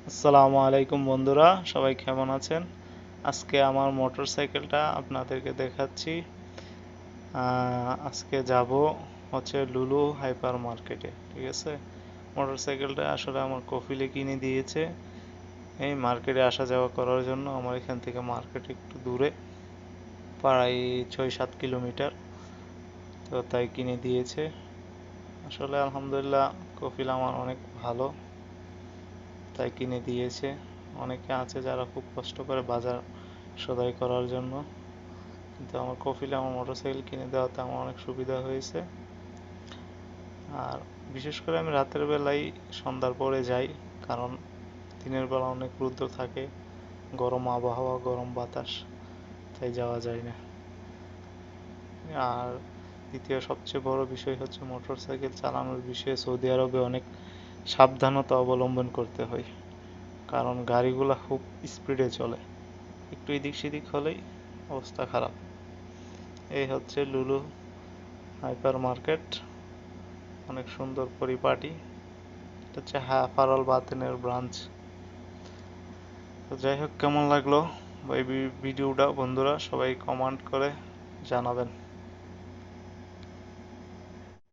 আসসালামু আলাইকুম বন্ধুরা, সবাই কেমন আছেন? আজকে আমার মোটরসাইকেলটা আপনাদেরকে দেখাচ্ছি। আজকে যাব হচ্ছে লুলু হাইপার মার্কেটে, ঠিক আছে? মোটরসাইকেলটা আসলে আমার কফিলে কিনে দিয়েছে এই মার্কেটে আসা যাওয়া করার জন্য। আমার এখান থেকে মার্কেট একটু দূরে, প্রায় 6-7 কিলোমিটার। তো তাই কিনে দিয়েছে। আসলে আলহামদুলিল্লাহ, কফিল আমার অনেক ভালো, তাই কিনে দিয়েছে। অনেকে আছে যারা খুব কষ্ট করে বাজার সদাই করার জন্য, কিন্তু আমার কফিলে আমার মোটরসাইকেল কিনে দেওয়াতে আমার অনেক সুবিধা হয়েছে। আর বিশেষ করে আমি রাতের বেলায় সন্ধ্যার পরে যাই, কারণ দিনের বেলা অনেক রৌদ্র থাকে, গরম আবহাওয়া, গরম বাতাস, তাই যাওয়া যায় না। আর দ্বিতীয় সবচেয়ে বড় বিষয় হচ্ছে মোটরসাইকেল চালানোর বিষয়ে সৌদি আরবে অনেক সাবধানতা অবলম্বন করতে হয়, কারণ গাড়িগুলা খুব স্পিডে চলে, একটু এদিক সেদিক হলেই অবস্থা খারাপ। এই হচ্ছে লুলু হাইপার মার্কেট, অনেক সুন্দর পরিপাটি। এটা হচ্ছে ফারল বাতেনের ব্রাঞ্চ। তো যাই হোক, কেমন লাগলো এই ভিডিওটা বন্ধুরা, সবাই কমেন্ট করে জানাবেন।